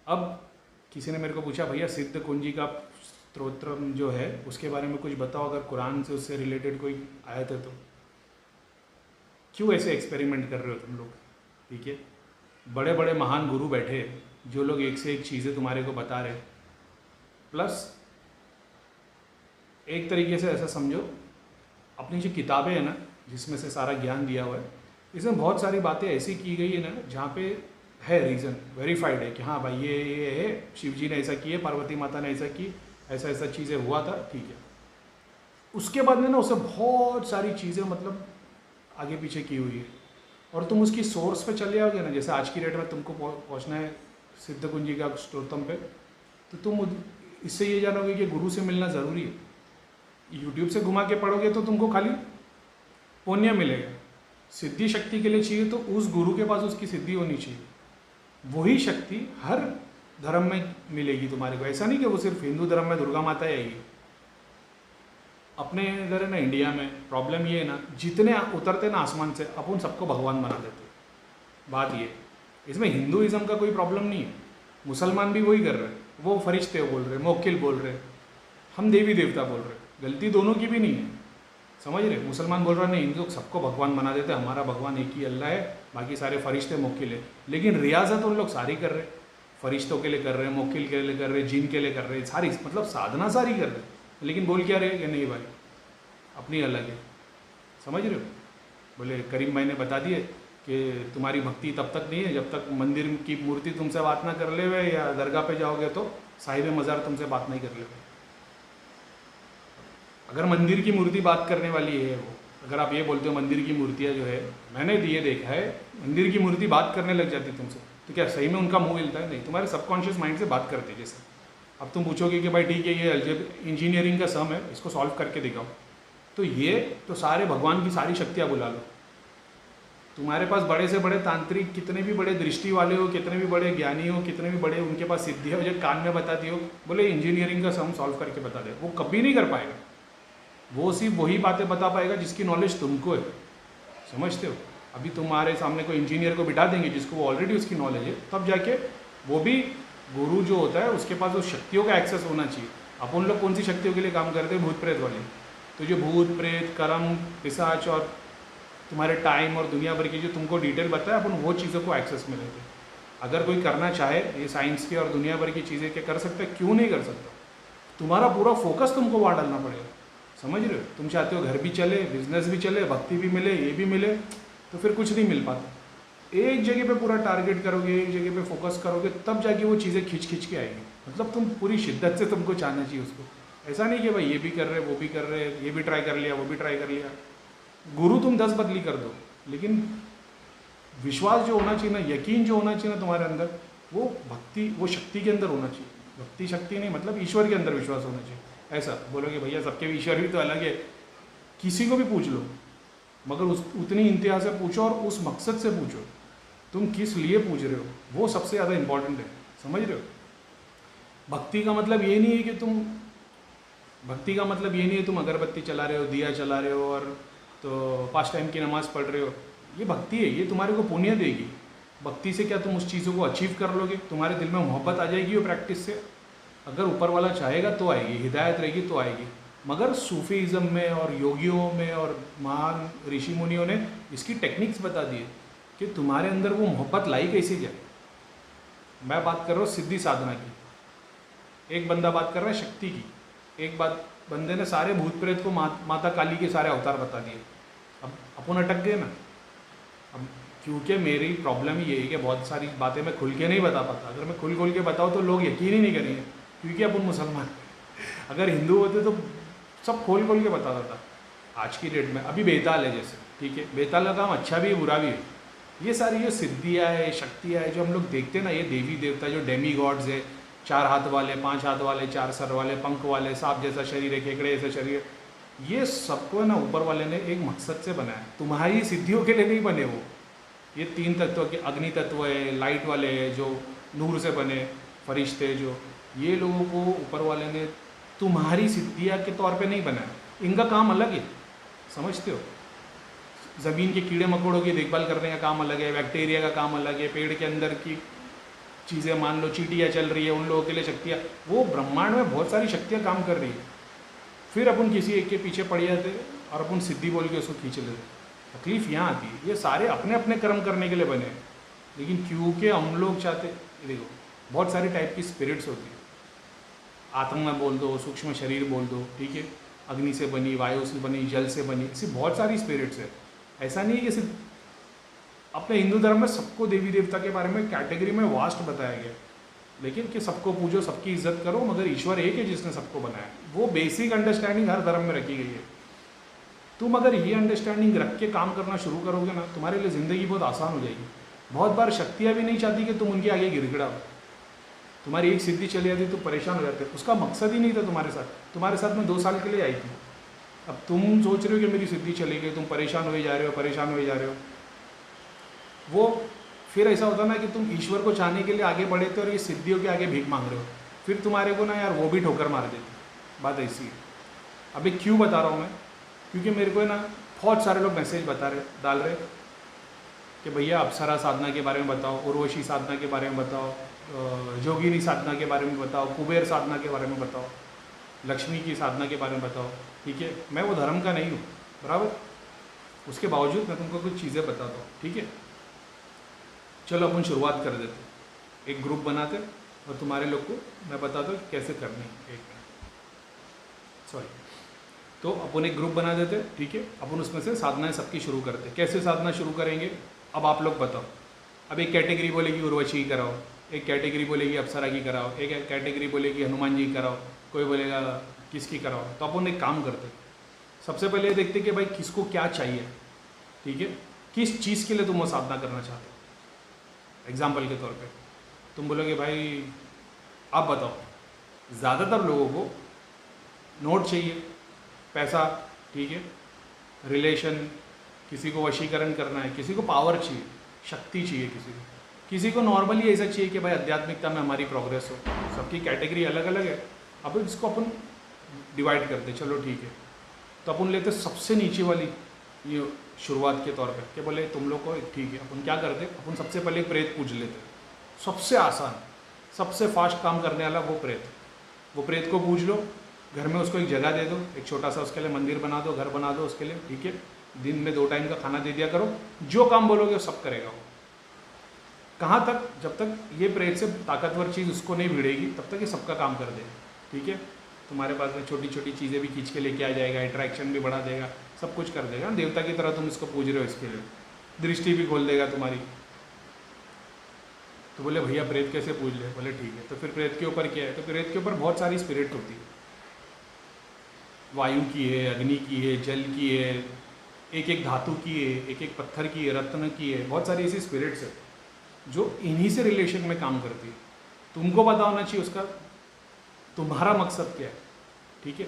अब किसी ने मेरे को पूछा, भैया सिद्ध कुंजी का स्तोत्रम जो है उसके बारे में कुछ बताओ, अगर कुरान से उससे रिलेटेड कोई आयत है तो। क्यों ऐसे एक्सपेरिमेंट कर रहे हो तुम लोग? ठीक है, बड़े बड़े महान गुरु बैठे जो लोग एक से एक चीज़ें तुम्हारे को बता रहे, प्लस एक तरीके से ऐसा समझो, अपनी जो किताबें हैं ना जिसमें से सारा ज्ञान दिया हुआ है, इसमें बहुत सारी बातें ऐसी की गई है ना जहाँ पे है रीज़न, वेरीफाइड है कि हाँ भाई ये है, शिव जी ने ऐसा किया, पार्वती माता ने ऐसा की, ऐसा ऐसा चीज़ें हुआ था, ठीक है। उसके बाद में ना उसे बहुत सारी चीज़ें मतलब आगे पीछे की हुई है, और तुम उसकी सोर्स पे चले आओगे ना, जैसे आज की डेट में तुमको पहुँचना है सिद्ध कुंजी का स्तोत्रम पे, तो तुम इससे ये जानोगे कि गुरु से मिलना ज़रूरी है। यूट्यूब से घुमा के पढ़ोगे तो तुमको खाली पुण्य मिलेगा। सिद्धि शक्ति के लिए चाहिए तो उस गुरु के पास उसकी सिद्धि होनी चाहिए, वही शक्ति हर धर्म में मिलेगी तुम्हारे को। ऐसा नहीं कि वो सिर्फ हिंदू धर्म में दुर्गा माता आएगी। अपने इधर है ना इंडिया में प्रॉब्लम ये है ना, जितने उतरते ना आसमान से अपन सबको भगवान बना देते। बात ये, इसमें हिंदुइज्म का कोई प्रॉब्लम नहीं है, मुसलमान भी वही कर रहे हैं, वो फरिश्ते बोल रहे, मोक्किल बोल रहे, हम देवी देवता बोल रहे, गलती दोनों की भी नहीं है, समझ रहे। मुसलमान बोल रहा नहीं, हिंदू सबको भगवान बना देते, हमारा भगवान एक ही अल्लाह है, बाकी सारे फरिश्ते मोक्किल है। लेकिन रियाजत उन लोग सारी कर रहे, फरिश्तों के लिए कर रहे, मोक्किल के लिए कर रहे, जिन के लिए कर रहे, सारी मतलब साधना सारी कर रहे, लेकिन बोल क्या रहे कि नहीं भाई अपनी अलग है, समझ रहे हो। बोले करीम भाई ने बता दिए कि तुम्हारी भक्ति तब तक नहीं है जब तक मंदिर की मूर्ति तुमसे बात ना कर ले, या दरगाह पे जाओगे तो साहिब मज़ार तुमसे बात नहीं कर ले। अगर मंदिर की मूर्ति बात करने वाली है वो, अगर आप ये बोलते हो मंदिर की मूर्तियाँ जो है, मैंने ये देखा है मंदिर की मूर्ति बात करने लग जाती तुमसे, तो क्या सही में उनका मुंह हिलता है? नहीं, तुम्हारे सबकॉन्शियस माइंड से बात करते। जैसे अब तुम पूछोगे कि भाई ठीक है ये अलजेब्रा इंजीनियरिंग का सम है, इसको सॉल्व करके दिखाओ, तो ये तो सारे भगवान की सारी शक्तियाँ बुला लो। तुम्हारे पास बड़े से बड़े तांत्रिक, कितने भी बड़े दृष्टि वाले हो, कितने भी बड़े ज्ञानी हो, कितने भी बड़े उनके पास सिद्धि हो, जो कान में बताती हो, बोले इंजीनियरिंग का सम सॉल्व करके बता दे, वो कभी नहीं कर पाएगा। वो सिर्फ वही बातें बता पाएगा जिसकी नॉलेज तुमको है, समझते हो। अभी तुम्हारे सामने कोई इंजीनियर को बिठा देंगे जिसको वो ऑलरेडी उसकी नॉलेज है, तब जाके वो भी गुरु जो होता है उसके पास उस शक्तियों का एक्सेस होना चाहिए। अपन लोग कौन सी शक्तियों के लिए काम करते हैं? भूत प्रेत वाली। तो जो भूत प्रेत, कर्म, पिशाच और तुम्हारे टाइम और दुनिया भर की जो तुमको डिटेल बताया, अपन वो चीज़ों को एक्सेस में लेते हैं। अगर कोई करना चाहे ये साइंस की और दुनिया भर की चीज़ें क्या कर सकता है? क्यों नहीं कर सकता? तुम्हारा पूरा फोकस तुमको वहाँ डालना पड़ेगा, समझ रहे हो। तुम चाहते हो घर भी चले, बिजनेस भी चले, भक्ति भी मिले, ये भी मिले, तो फिर कुछ नहीं मिल पाता। एक जगह पे पूरा टारगेट करोगे, एक जगह पे फोकस करोगे, तब जाके वो चीज़ें खींच खींच के आएंगी। मतलब तुम पूरी शिद्दत से तुमको चाहना चाहिए उसको। ऐसा नहीं कि भाई ये भी कर रहे, वो भी कर रहे, ये भी ट्राई कर लिया, वो भी ट्राई कर लिया। गुरु तुम 10 बदली कर दो, लेकिन विश्वास जो होना चाहिए ना, यकीन जो होना चाहिए ना तुम्हारे अंदर, वो भक्ति, वो शक्ति के अंदर होना चाहिए। भक्ति शक्ति नहीं, मतलब ईश्वर के अंदर विश्वास होना चाहिए। ऐसा बोलोगे भैया सबके ईश्वर भी तो अलग है, किसी को भी पूछ लो, मगर उतनी इंतहा से पूछो और उस मकसद से पूछो, तुम किस लिए पूछ रहे हो, वो सबसे ज़्यादा इंपॉर्टेंट है, समझ रहे हो। भक्ति का मतलब ये नहीं है कि तुम अगरबत्ती चला रहे हो, दिया चला रहे हो और तो 5 टाइम की नमाज़ पढ़ रहे हो। ये भक्ति है, ये तुम्हारे को पुण्य देगी। भक्ति से क्या तुम उस चीज़ों को अचीव कर लोगे? तुम्हारे दिल में मोहब्बत आ जाएगी वो प्रैक्टिस से। अगर ऊपर वाला चाहेगा तो आएगी, हिदायत रहेगी तो आएगी। मगर सूफीज़म में और योगियों में और महान ऋषि मुनियों ने इसकी टेक्निक्स बता दी है कि तुम्हारे अंदर वो मोहब्बत लाई कैसे जाए। मैं बात कर रहा हूँ सिद्धि साधना की, एक बंदा बात कर रहा है शक्ति की, एक बंदे ने सारे भूत प्रेत को माता काली के सारे अवतार बता दिए। अब अपन अटक गए ना। अब क्योंकि मेरी प्रॉब्लम ये है कि बहुत सारी बातें मैं खुल के नहीं बता पाता। अगर मैं खुल के बताऊँ तो लोग यकीन ही नहीं करेंगे, क्योंकि अपन मुसलमान। अगर हिंदू होते तो सब खोल के बताता था। आज की डेट में अभी बेताल है जैसे, ठीक है, बेताल का काम अच्छा भी है बुरा भी है। ये सारी जो सिद्धियाँ है, शक्तियाँ है, जो हम लोग देखते हैं ना, ये देवी देवता जो डेमी गॉड्स है, 4 हाथ वाले, 5 हाथ वाले, 4 सर वाले, पंख वाले, सांप जैसा शरीर है, केकड़े जैसा शरीर, ये सबको ना ऊपर वाले ने एक मकसद से बनाया। तुम्हारी सिद्धियों के लिए नहीं बने वो। ये 3 तत्व के अग्नि तत्व है, लाइट वाले है जो नूर से बने, फरिश्ते जो, ये लोगों को ऊपर वाले ने तुम्हारी सिद्धियाँ के तौर पे नहीं बनाया। इनका काम अलग है, समझते हो। ज़मीन के कीड़े मकोड़ों की देखभाल करने का काम अलग है, बैक्टीरिया का काम अलग है, पेड़ के अंदर की चीज़ें, मान लो चींटियाँ चल रही है, उन लोगों के लिए शक्तियाँ, वो ब्रह्मांड में बहुत सारी शक्तियाँ काम कर रही है। फिर अपन किसी एक के पीछे पड़ जाते और अपन सिद्धि बोल के उसको खींच लेते। तकलीफ यहाँ आती है, ये सारे अपने अपने कर्म करने के लिए बने हैं, लेकिन क्योंकि हम लोग चाहते, देखो बहुत सारी टाइप की स्पिरिट्स होती है, आत्मा बोल दो, सूक्ष्म शरीर बोल दो, ठीक है, अग्नि से बनी, वायु से बनी, जल से बनी, ऐसी बहुत सारी स्पिरिट्स है। ऐसा नहीं है कि सिर्फ अपने हिंदू धर्म में सबको देवी देवता के बारे में कैटेगरी में वास्ट बताया गया, लेकिन कि सबको पूजो, सबकी इज्जत करो, मगर ईश्वर एक है जिसने सबको बनाया। वो बेसिक अंडरस्टैंडिंग हर धर्म में रखी गई है। तुम अगर ये अंडरस्टैंडिंग रख के काम करना शुरू करोगे ना, तुम्हारे लिए ज़िंदगी बहुत आसान हो जाएगी। बहुत बार शक्तियाँ भी नहीं चाहती कि तुम उनके आगे गिड़गिड़ा हो। तुम्हारी एक सिद्धि चली जाती तो परेशान हो जाते, उसका मकसद ही नहीं था तुम्हारे साथ में 2 साल के लिए आई थी। अब तुम सोच रहे हो कि मेरी सिद्धि चली गई, तुम परेशान हुए जा रहे हो। वो फिर ऐसा होता ना कि तुम ईश्वर को चाहने के लिए आगे बढ़े थे और ये सिद्धियों के आगे भीख मांग रहे हो, फिर तुम्हारे को ना यार वो भी ठोकर मार देती। बात ऐसी है। अभी क्यों बता रहा हूँ मैं, क्योंकि मेरे को ना बहुत सारे लोग मैसेज डाल रहे कि भैया अप्सरा साधना के बारे में बताओ, उर्वशी साधना के बारे में बताओ, जोगिनी साधना के बारे में बताओ, कुबेर साधना के बारे में बताओ, लक्ष्मी की साधना के बारे में बताओ। ठीक है, मैं वो धर्म का नहीं हूँ, बराबर, उसके बावजूद मैं तुमको कुछ चीज़ें बताता हूँ। ठीक है, चलो अपन शुरुआत कर देते, एक ग्रुप बनाते और तुम्हारे लोग को मैं बताता हूँ कैसे करनी है। एक मिनट, सॉरी, तो अपन एक ग्रुप बना देते, ठीक है, अपन उसमें से साधनाएं सबकी शुरू करते। कैसे साधना शुरू करेंगे अब आप लोग बताओ। अब एक कैटेगरी बोलेगी उर्वशी की कराओ, एक कैटेगरी बोलेगी अप्सरा की कराओ, एक कैटेगरी बोलेगी हनुमान जी की कराओ, कोई बोलेगा किसकी कराओ। तो अपन एक काम करते, सबसे पहले देखते कि भाई किसको क्या चाहिए, ठीक है, किस चीज़ के लिए तुम वो साधना करना चाहते हो। एग्जाम्पल के तौर पे तुम बोलोगे भाई आप बताओ, ज़्यादातर लोगों को नोट चाहिए, पैसा, ठीक है, रिलेशन, किसी को वशीकरण करना है, किसी को पावर चाहिए, शक्ति चाहिए, किसी को नॉर्मली ऐसा चाहिए कि भाई आध्यात्मिकता में हमारी प्रोग्रेस हो। सबकी कैटेगरी अलग अलग है। अब इसको अपन डिवाइड करते, चलो ठीक है, तो अपन लेते सबसे नीचे वाली ये शुरुआत के तौर पे कि बोले तुम लोग को, ठीक है, अपन क्या करते, अपन सबसे पहले एक प्रेत पूज लेते। सबसे आसान, सबसे फास्ट काम करने वाला वो प्रेत को पूज लो, घर में उसको एक जगह दे दो, एक छोटा सा उसके लिए मंदिर बना दो, घर बना दो उसके लिए, ठीक है, दिन में 2 टाइम का खाना दे दिया करो, जो काम बोलोगे वो सब करेगा वो। कहाँ तक, जब तक ये प्रेत से ताकतवर चीज़ उसको नहीं भिड़ेगी तब तक ये सबका काम कर देगा। ठीक है, तुम्हारे पास में छोटी छोटी चीज़ें भी खींच के लेके आ जाएगा, इंटरेक्शन भी बढ़ा देगा, सब कुछ कर देगा। देवता की तरह तुम इसको पूज रहे हो, इसके लिए दृष्टि भी खोल देगा तुम्हारी। तो बोले भैया प्रेत कैसे पूज ले, बोले ठीक है, तो फिर प्रेत के ऊपर क्या है, तो प्रेत के ऊपर बहुत सारी स्पिरिट होती है, वायु की है, अग्नि की है, जल की है, एक एक धातु की है, एक एक पत्थर की है, रत्न की है, बहुत सारी ऐसी स्पिरिट्स है जो इन्हीं से रिलेशन में काम करती है। तुमको पता होना चाहिए उसका तुम्हारा मकसद क्या है। ठीक है,